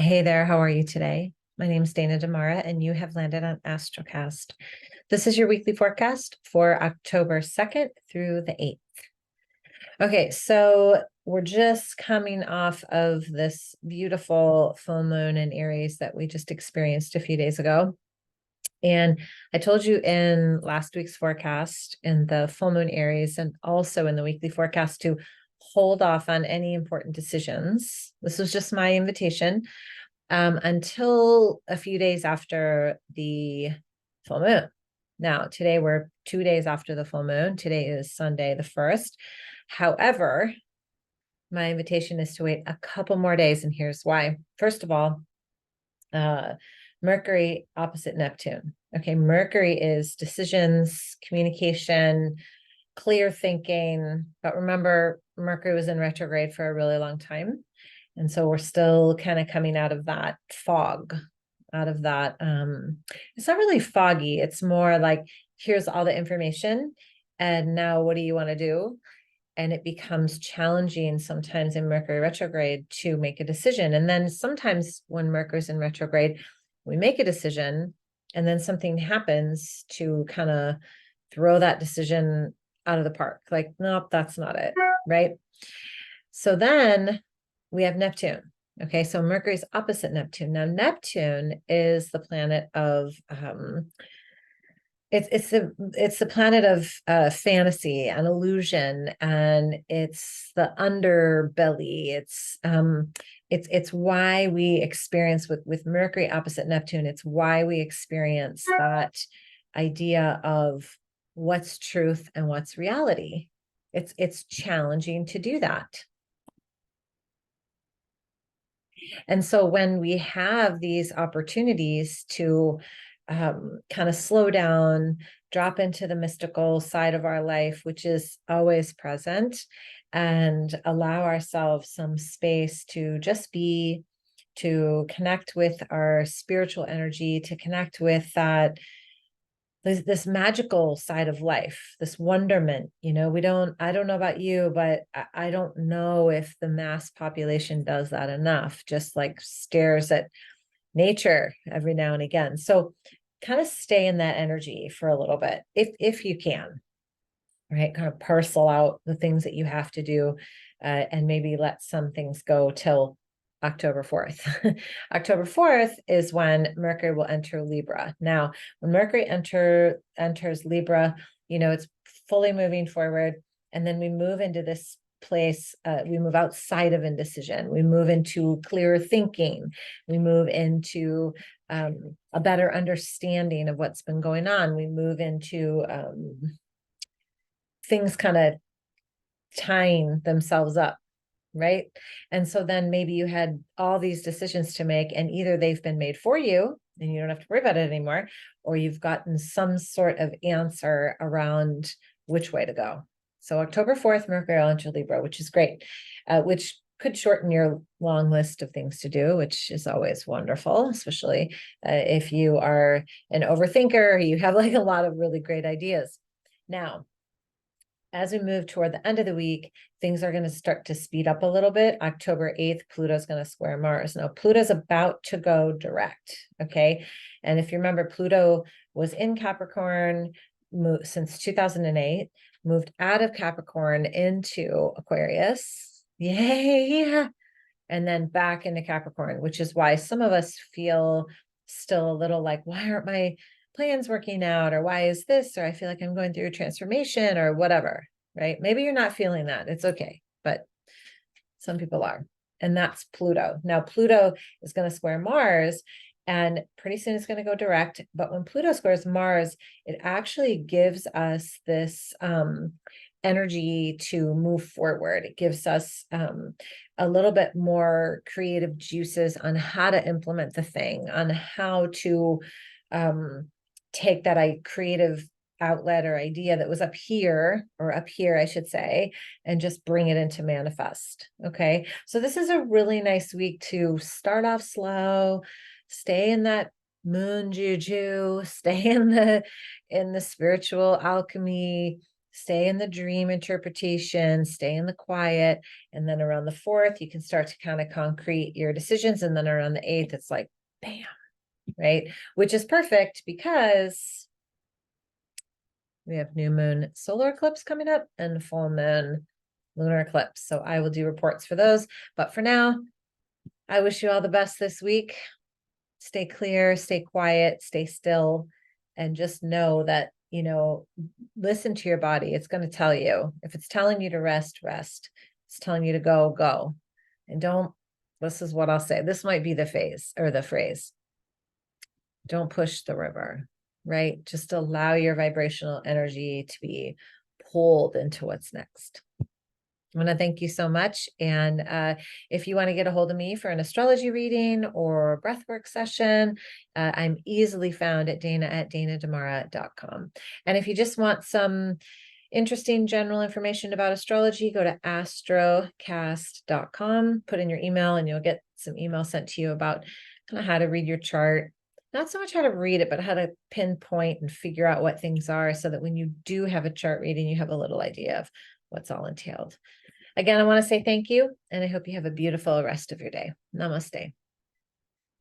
Hey there, how are you today? My name is Dana Damara, and you have landed on Astrocast. This is your weekly forecast for October 2nd through the 8th. Okay, so we're just coming off of this beautiful full moon in Aries that we just experienced a few days ago. And I told you in last week's forecast, in the full moon Aries, and also in the weekly forecast, to hold off on any important decisions. This was just my invitation until a few days after the full moon. Now, today we're 2 days after the full moon. Today is Sunday the 1st. However, my invitation is to wait a couple more days, and here's why. First of all, Mercury opposite Neptune. Okay, Mercury is decisions, communication, clear thinking. But remember, Mercury was in retrograde for a really long time. And so we're still kind of coming out of that fog, out of that. It's not really foggy. It's more like, here's all the information. And now what do you want to do? And it becomes challenging sometimes in Mercury retrograde to make a decision. And then sometimes when Mercury's in retrograde, we make a decision and then something happens to kind of throw that decision out of the park. Like, nope, that's not it, right? So then we have Neptune. Okay, so Mercury's opposite Neptune. Now, Neptune is the planet of it's the planet of fantasy and illusion, and it's the underbelly. It's why we experience with Mercury opposite Neptune. It's why we experience that idea of what's truth and what's reality. It's challenging to do that. And so when we have these opportunities to kind of slow down, drop into the mystical side of our life, which is always present, and allow ourselves some space to just be, to connect with our spiritual energy, to connect with that this magical side of life, this wonderment. I don't know about you, but I don't know if the mass population does that enough, just like stares at nature every now and again. So kind of stay in that energy for a little bit, if you can, right? Kind of parcel out the things that you have to do, and maybe let some things go till October 4th. October 4th is when Mercury will enter Libra. Now, when Mercury enters Libra, it's fully moving forward. And then we move into this place, we move outside of indecision. We move into clearer thinking. We move into a better understanding of what's been going on. We move into things kind of tying themselves up, right? And so then maybe you had all these decisions to make, and either they've been made for you and you don't have to worry about it anymore, or you've gotten some sort of answer around which way to go. So October 4th, Mercury will enter Libra, which is great, which could shorten your long list of things to do, which is always wonderful, especially if you are an overthinker, you have like a lot of really great ideas. Now, as we move toward the end of the week, things are going to start to speed up a little bit. October 8th, Pluto's going to square Mars. Now, Pluto's about to go direct, okay? And if you remember, Pluto was in Capricorn since 2008, moved out of Capricorn into Aquarius. Yay! And then back into Capricorn, which is why some of us feel still a little like, why aren't my plans working out, or why is this, or I feel like I'm going through a transformation, or whatever, right? Maybe you're not feeling that. It's okay, but some people are. And that's Pluto. Now, Pluto is going to square Mars, and pretty soon it's going to go direct. But when Pluto squares Mars, it actually gives us this energy to move forward. It gives us a little bit more creative juices on how to implement the thing, on how to take that creative outlet or idea that was up here, I should say, and just bring it into manifest. Okay. So this is a really nice week to start off slow, stay in that moon juju, stay in the spiritual alchemy, stay in the dream interpretation, stay in the quiet. And then around the 4th, you can start to kind of concrete your decisions. And then around the 8th, it's like, bam, right? Which is perfect because we have new moon solar eclipse coming up and full moon lunar eclipse. So I will do reports for those. But for now, I wish you all the best this week. Stay clear, stay quiet, stay still, and just know that, you know, listen to your body. It's going to tell you. If it's telling you to rest, rest. It's telling you to go, go. And don't, this is what I'll say. This might be the phase or the phrase. Don't push the river, right? Just allow your vibrational energy to be pulled into what's next. I want to thank you so much. And if you want to get a hold of me for an astrology reading or breathwork session, I'm easily found at dana@danademara.com. And if you just want some interesting general information about astrology, go to astrocast.com, put in your email, and you'll get some email sent to you about kind of how to read your chart. Not so much how to read it, but how to pinpoint and figure out what things are so that when you do have a chart reading, you have a little idea of what's all entailed. Again, I want to say thank you, and I hope you have a beautiful rest of your day. Namaste.